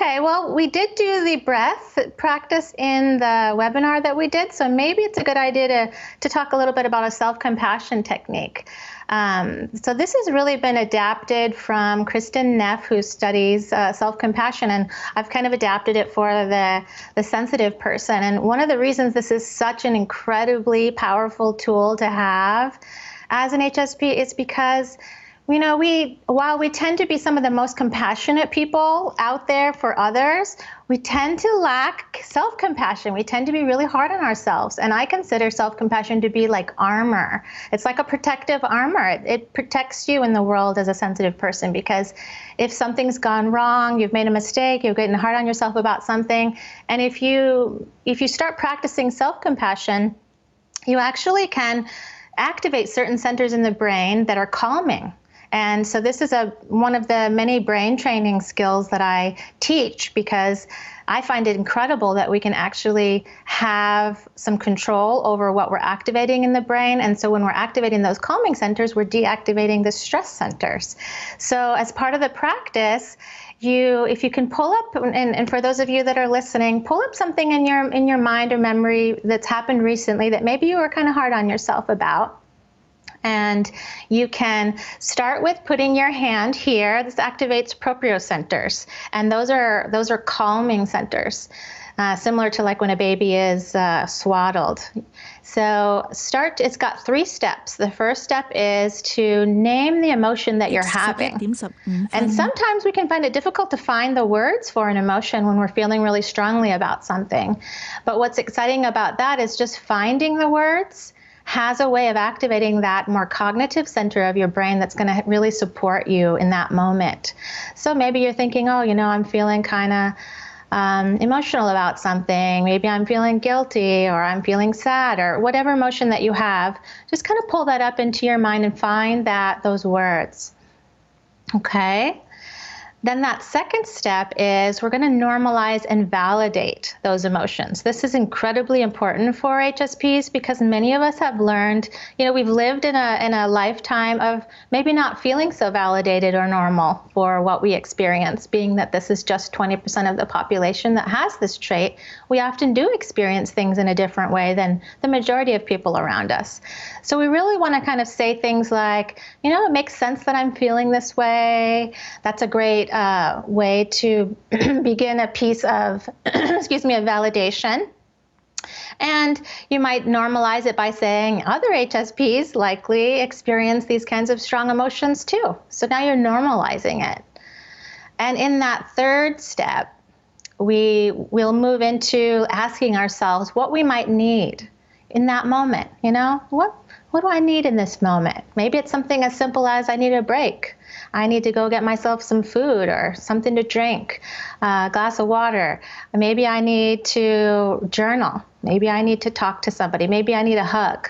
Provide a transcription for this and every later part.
Okay, well, we did do the breath practice in the webinar that we did, so maybe it's a good idea to talk a little bit about a self-compassion technique. So this has really been adapted from Kristen Neff, who studies self-compassion, and I've kind of adapted it for the sensitive person. And one of the reasons this is such an incredibly powerful tool to have as an HSP is because while we tend to be some of the most compassionate people out there for others, we tend to lack self-compassion. We tend to be really hard on ourselves. And I consider self-compassion to be like armor. It's like a protective armor. It protects you in the world as a sensitive person, because if something's gone wrong, you've made a mistake, you're getting hard on yourself about something, and if you start practicing self-compassion, you actually can activate certain centers in the brain that are calming. And so this is one of the many brain training skills that I teach, because I find it incredible that we can actually have some control over what we're activating in the brain. And so when we're activating those calming centers, we're deactivating the stress centers. So as part of the practice, if you can pull up, and for those of you that are listening, pull up something in your mind or memory that's happened recently that maybe you were kind of hard on yourself about. And you can start with putting your hand here. This activates propriocenters, and those are calming centers, similar to like when a baby is swaddled. So it's got 3 steps. The first step is to name the emotion that you're having. And sometimes we can find it difficult to find the words for an emotion when we're feeling really strongly about something. But what's exciting about that is just finding the words has a way of activating that more cognitive center of your brain that's going to really support you in that moment. So maybe you're thinking, oh, I'm feeling kind of emotional about something. Maybe I'm feeling guilty, or I'm feeling sad, or whatever emotion that you have. Just kind of pull that up into your mind and find those words. Okay? Then that second step is we're going to normalize and validate those emotions. This is incredibly important for HSPs, because many of us have learned, we've lived in a lifetime of maybe not feeling so validated or normal for what we experience. Being that this is just 20% of the population that has this trait, we often do experience things in a different way than the majority of people around us. So we really want to kind of say things like, it makes sense that I'm feeling this way. That's a great way to begin a piece of, of validation. And you might normalize it by saying other HSPs likely experience these kinds of strong emotions too. So now you're normalizing it. And in that third step, we'll move into asking ourselves what we might need in that moment. What do I need in this moment? Maybe it's something as simple as I need a break. I need to go get myself some food or something to drink, a glass of water. Maybe I need to journal. Maybe I need to talk to somebody. Maybe I need a hug.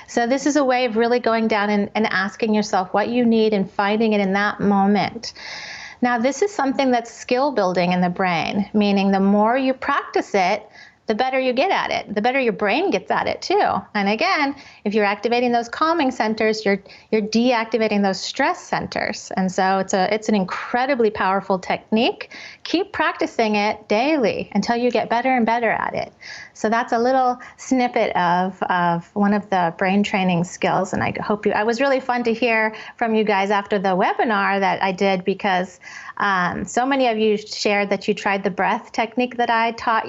So this is a way of really going down and asking yourself what you need and finding it in that moment. Now, this is something that's skill building in the brain, meaning the more you practice it, the better you get at it, the better your brain gets at it too. And again, if you're activating those calming centers, you're deactivating those stress centers. And so it's an incredibly powerful technique. Keep practicing it daily until you get better and better at it. So that's a little snippet of one of the brain training skills. And I was really fun to hear from you guys after the webinar that I did, because so many of you shared that you tried the breath technique that I taught